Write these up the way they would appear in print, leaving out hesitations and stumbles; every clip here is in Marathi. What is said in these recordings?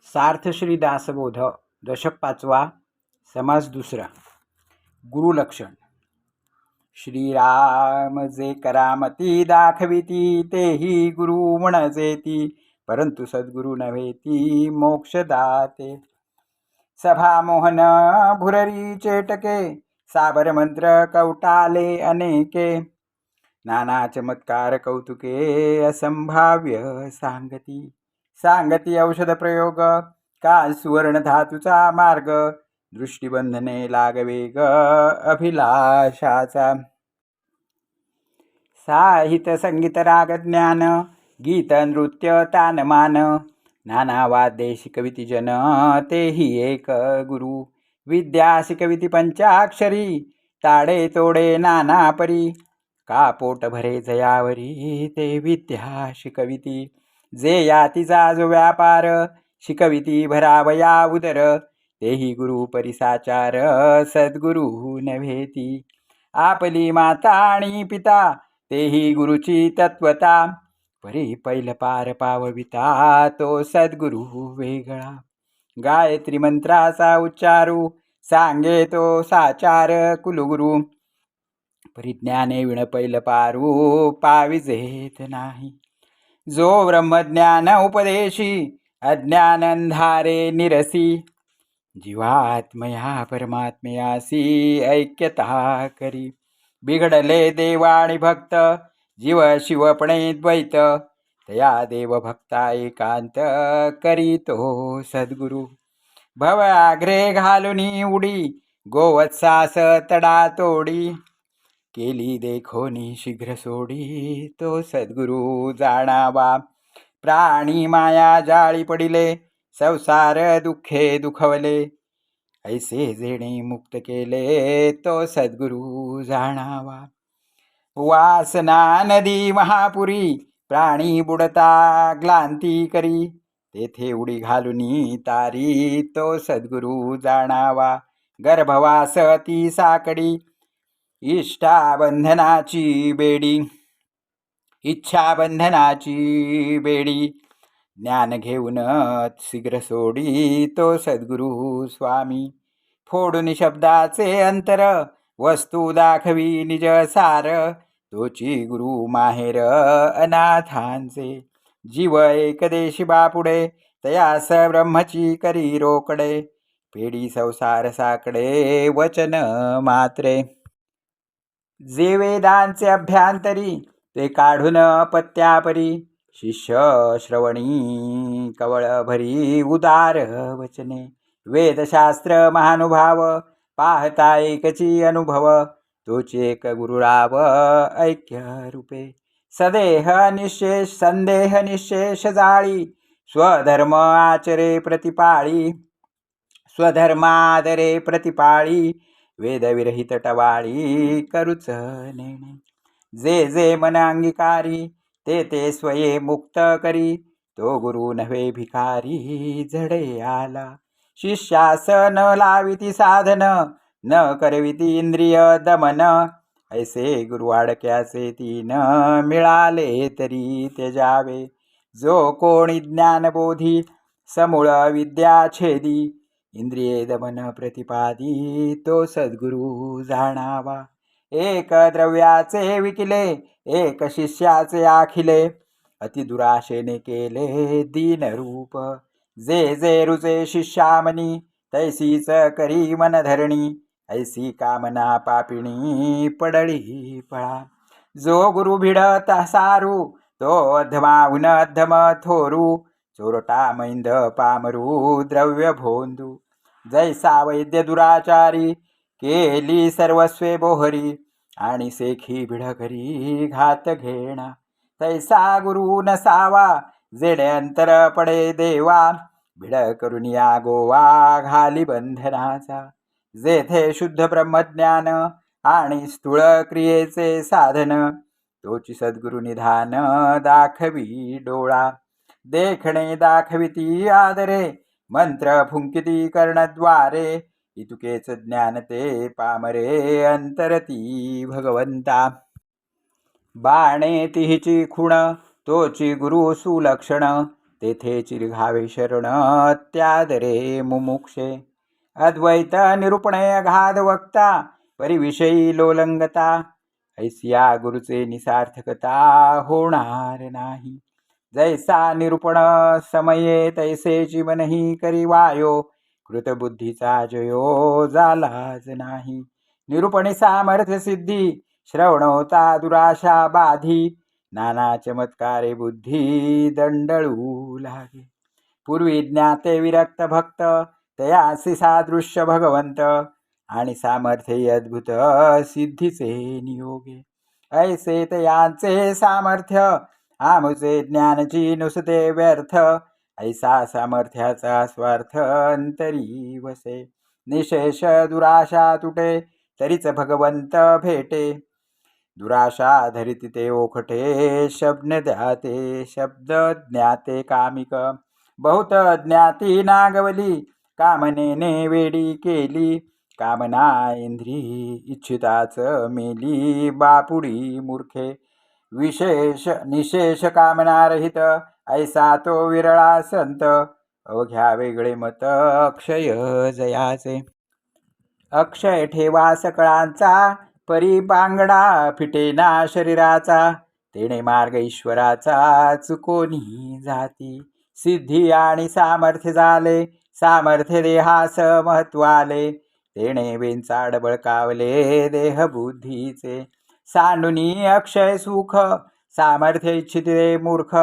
सार्थ श्री दासबोध दशक 5वा समास दुसरा. गुरुलक्षण. श्रीराम जे करामती दाखविती तेही गुरु म्हणजेती, परंतु सद्गुरु नव्हेती मोक्षदाते. सभा मोहन भुररी चेटके, साबर मंत्र कवटाले अनेके. नाना चमत्कार कौतुके असंभाव्य सांगती. सांगती औषध प्रयोग का सुवर्ण धातूचा मार्ग. दृष्टिबंधने लागवेग अभिलाषाचा. साहित्य संगीत राग ज्ञान, गीत नृत्य तानमान. नाना वाद्ये शिकविती जन, तेही एक गुरु. विद्या शिकविती पंचाक्षरी, ताडे तोडे नाना परी. का पोट भरे जयावरी, ते विद्या शिकविती. जे यातीचा जो व्यापार, शिकविती भरावया उदर. तेही गुरु परिसाचार, सद्गुरु नव्हेती. आपली माता आणि पिता, तेही गुरुची तत्वता. परी पैल पार पावविता, तो सद्गुरु वेगळा. गायत्री मंत्राचा उच्चारू, सांगे तो साचार कुलगुरु. परिज्ञाने विण पैल पारू, पाविजेत नाही. जो ब्रह्मज्ञान उपदेशी, अज्ञान अंधारे निरसी. जीवात्मया परमात्मयासी, ऐक्यता करी. बिघडले देवाणी भक्त, जीव शिवपणे द्वैत. तया देव भक्ता एकांत, करी तो सद्गुरु. भव आग्रे घालुनी उडी, गोवत्सास तडा तोडी. केली देखोनी शीघ्र सोडी, तो सद्गुरु जाणावा. प्राणी माया जाळी पडिले, संसार दुःखे दुखवले. ऐसे जेणे मुक्त केले, तो सद्गुरु जाणावा. वासना नदी महापुरी, प्राणी बुडता ग्लांती करी. तेथे उडी घालुनी तारी, तो सद्गुरु जाणावा. गर्भवास ती साकडी, इच्छा बंधनाची बेडी. ज्ञान घेऊन शीघ्र सोडी, तो सद्गुरु स्वामी. फोडून शब्दाचे अंतर, वस्तू दाखवी निज सार. तोची गुरु माहेर अनाथांचे. जीव एकदेशी बापुडे, तयास ब्रह्मची करी रोकडे. पेडी संसार साकडे, वचन मात्रे. जे वेदांचे अभ्यांतरी, ते काढून पत्यापरी. शिष्य श्रवणी कवळ भरी, उदार वचने. वेदशास्त्र महानुभाव, पाहता एकची अनुभव. तोचे एक गुरुराव, ऐक्य रूपे. संदेह निशेष जाळी, स्वधर्म आचरे प्रतिपाळी. स्वधर्मादरे प्रतिपाळी, वेदविरहित टवाळी करूच नेणे. जे मन अंगीकारी, ते स्वये मुक्त करी. तो गुरु नव्हे भिकारी, जडे आला. शिष्यास न लाविती साधन, न करविती इंद्रिय दमन. ऐसे गुरु आडक्याचे तीन, मिळाले तरी त्यजावे. जो कोणी ज्ञानबोधी, समूळ विद्या छेदी. इंद्रिये दमन प्रतिपादी, तो सद्गुरु जाणावा. एक द्रव्याचे विकिले, एक शिष्याचे आखिले. अति दुराशेने केले दीन रूप. जे रुचे शिष्यामनी, तैसीच करी मन धरणी. ऐसी कामना पापिणी, पडळी पळा. जो गुरु भिडत सारू, तो अधमाहून अधम थोरू. चोरटा मैंद पामरू, द्रव्य भोंदू. जैसा वैद्य दुराचारी, केली सर्वस्वे बोहरी. आणि सेखी भिडकरी, घात घेणा. तैसा गुरु नसावा, जेणे अंतर पडे देवा. भिड करून या गोवा, घाली बंधनाचा. जेथे शुद्ध ब्रह्मज्ञान, आणि स्थूळ क्रियेचे साधन. तोची सद्गुरु निधान, दाखवी डोळा. देखणे दाखविती आदरे, मंत्र फुंकिती कर्णद्वारे. इतुकेच ज्ञान ते पामरे, अंतरती भगवंता. बाणे तिहिची खुण, तोची गुरु सुलक्षण. तेथे चिरघावे शरण त्यादरे मुमुक्षे. अद्वैत निरूपणे अगाध वक्ता परिविषयी लोलंगता. ऐसिया गुरुचे निसार्थकता होणार नाही. जैसा निरूपण समये तैसे जीवनही करी वायो. कृतबुद्धीचा जयो झालाच नाही. निरूपणी सामर्थ्य सिद्धी श्रवणोता दुराशा बाधी. नाना चमत्कारे बुद्धी दंडळू लागे. पूर्वी ज्ञाते विरक्त भक्त तयासी सादृश्य भगवंत. आणि सामर्थ्य अद्भुत सिद्धीचे नियोगे. ऐसे तयांचे सामर्थ्य आमुचे ज्ञानची नुसते व्यर्थ. ऐसा सामर्थ्याचा स्वार्थ अंतरी वसे. निशेष दुराशा तुटे तरीच भगवंत भेटे. दुराशा धरिती ते ओखटे शब्द द्याते शब्द ज्ञाते कामिक. बहुत ज्ञाती नागवली कामनेने वेडी केली. कामना इंद्री इच्छिताच मेली बापुडी मूर्खे. विशेष निशेष कामना रहित ऐसा तो विरळा संत. अवघ्या वेगळे मत अक्षय जयाचे. अक्षय ठेवा सकळांचा परी बांगडा फिटेना शरीराचा. तेणे मार्ग ईश्वराचा चुकोनी जाती. सिद्धी आणि सामर्थ्य झाले सामर्थ्य देहास महत्वाले. तेणे वेंचाड बळकावले देह बुद्धीचे. सांडुनी अक्षय सुख सामर्थ्य इच्छिते मूर्ख.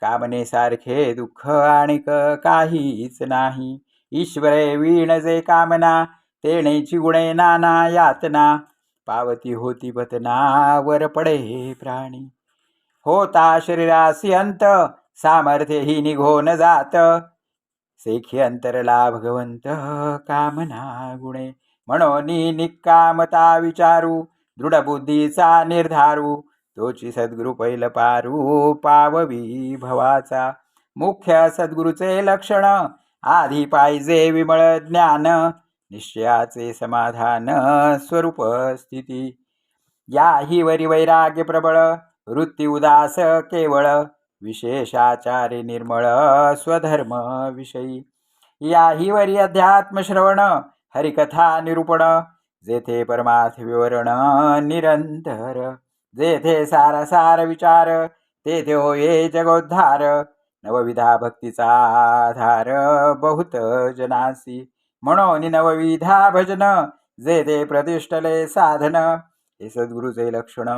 कामनेसारखे दुःख आणिक काहीच नाही. ईश्वरे वीण जे कामना तेणेची गुणे नाना यातना. पावती होती पतना वर पडे प्राणी. होता शरीरासी अंत सामर्थ्य ही निघोन जात. सेखी अंतरला भगवंत कामना गुणे. म्हणून निकामता विचारू दृढ बुद्धीचा निर्धारू. तोची सद्गुरु पैल पारू पाववी भवाचा. मुख्य सद्गुरूचे लक्षण आधी पाहिजे विमळ ज्ञान. निश्चयाचे समाधान स्वरूप स्थिती. याही वरी वैराग्य प्रबळ वृत्ती उदास केवळ. विशेषाचारे निर्मळ स्वधर्म विषयी. याही वरी अध्यात्म श्रवण हरिकथा निरूपण. जेथे परमार्थ विवरण निरंतर. जेथे सारसार विचार तेथे होये जगोद्धार. नवविधा भक्तीचा आधार बहुत जनासी. म्हणून नवविधा भजन जेथे प्रतिष्ठले साधन. हे सद्गुरूचे लक्षण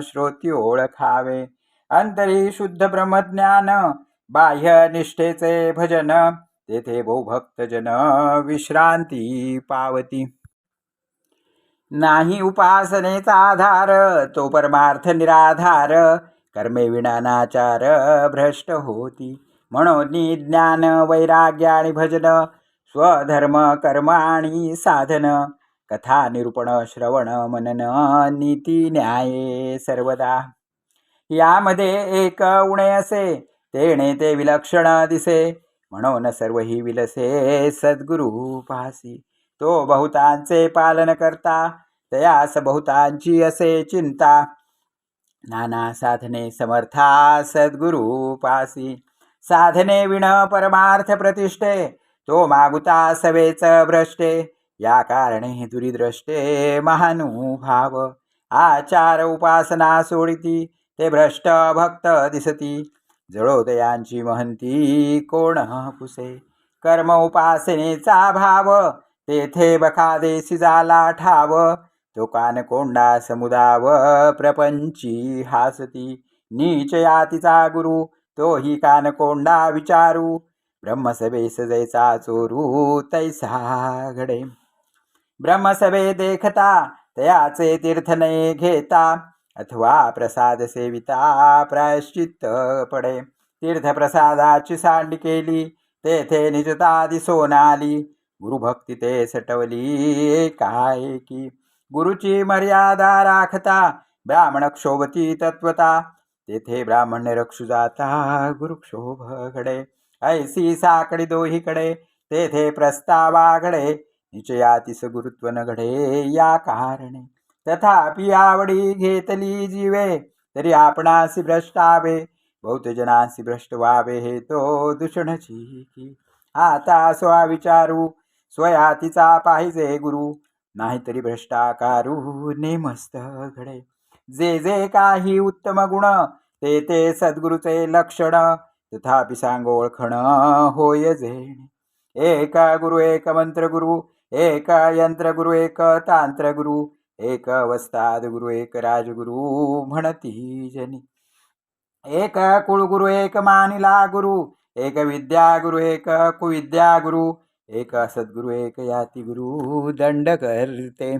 श्रोती ओळखावे. अंतरी शुद्ध ब्रह्मज्ञान बाह्य निष्ठेचे भजन. तेथे बहुभक्तजन विश्रांती पावती. नाही उपासनेचा आधार तो परमार्थ निराधार. कर्मे विना नाचार भ्रष्ट होती. म्हणून ज्ञान वैराग्य आणि भजन स्वधर्म कर्म आणि साधन. कथा निरूपण श्रवण मनन नीती न्याये सर्वदा. यामध्ये एक उणे असे तेणे ते विलक्षण दिसे. म्हणून सर्व ही विलसे सद्गुरु पासी. तो बहुतांचे पालन करता तयास बहुतांची असे चिंता. नाना साधने समर्था सद्गुरु पासी. साधने विण परमार्थ प्रतिष्ठे तो मागुता सवेच भ्रष्टे. या कारणे दुरीद्रष्टे महानुभाव. आचार उपासना सोडिती ते भ्रष्ट भक्त दिसती. जळोदयांची महंती कोण पुसे. कर्म उपासनेचा भाव तेथे बकादेसी झाला ठाव. तो कानकोंडा समुदाव प्रपंची हासती. नीच यातीचा गुरु तोही कानकोंडा विचारू. ब्रह्मसभेस जैसा चोरू तैसा घडे. ब्रह्मसभे देखता तयाचे तीर्थ नये घेता. अथवा प्रसाद सेविता प्रायश्चित्त पडे. तीर्थप्रसादाची सांडी केली तेथे निजता दिसून आली. गुरुभक्ती ते सटवली एकाएकी. गुरुची मर्यादा राखता ब्राह्मण क्षोभती तत्वता. तेथे ब्राह्मण रक्षु जाता गुरुक्षोभ घडे. ऐसी साकडी दोहीकडे तेथे प्रस्तावा घडे. निश्चयातीस गुरुत्व न घडे या कारणे. तथापि आवडी घेतली जीवे तरी आपणासी भ्रष्टावे. बहुत जनांसी भ्रष्ट व्हावे हे तो दूषणची की. आता स्वा विचारू स्वया तिचा पाहिजे गुरु, नाहीतरी भ्रष्टाकारू नेमस्त घडे. जे जे काही उत्तम गुण ते ते सद्गुरूचे लक्षण, तथापि सांग ओळखण होय जेणे. एक गुरु एक मंत्र गुरु, एक यंत्र गुरु एक तांत्र गुरु, एक वस्ताद गुरु एक राजगुरु म्हणती जनी. एक कुळगुरु एक मानिला गुरु, एक विद्या गुरु एक कुविद्या गुरु, एक सद्गुरु एक याती गुरु दंड करते.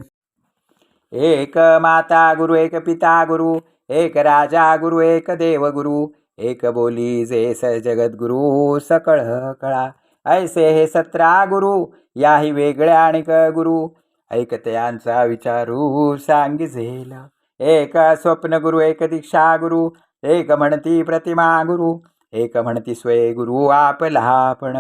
एक माता गुरु एक पिता गुरु, एक राजा गुरु एक देव गुरु, एक बोली जे जगद्गुरु सकळ कळा. ऐसे हे 17 गुरु, याही वेगळ्या आणिक गुरु, ऐकत्यांचा विचारू सांगिजेल. एक स्वप्न गुरु एक दीक्षा गुरु, एक म्हणती प्रतिमा गुरु, एक म्हणती स्वय गुरु आपलापण.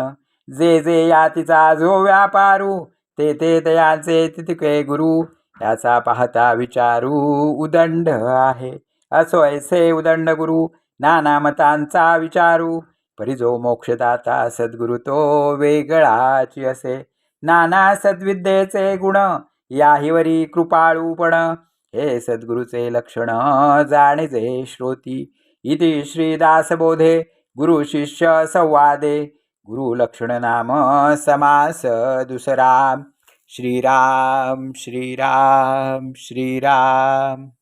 जे जे यातीचा जो व्यापारू, ते ते तयांचे तितके गुरु, याचा पाहता विचारू उदंड आहे. असो ऐसे उदंड गुरु, नाना मतांचा विचारू, परी जो मोक्षदाता सद्गुरु तो वेगळाची असे. नाना सद्विद्येचे गुण, याहीवरी कृपाळूपण, हे सद्गुरूचे लक्षण जाणीजे श्रोती. इति श्रीदासबोधे गुरु शिष्य संवादे, गुरु लक्षण नाम समास दुसरा. श्रीराम श्रीराम श्रीराम.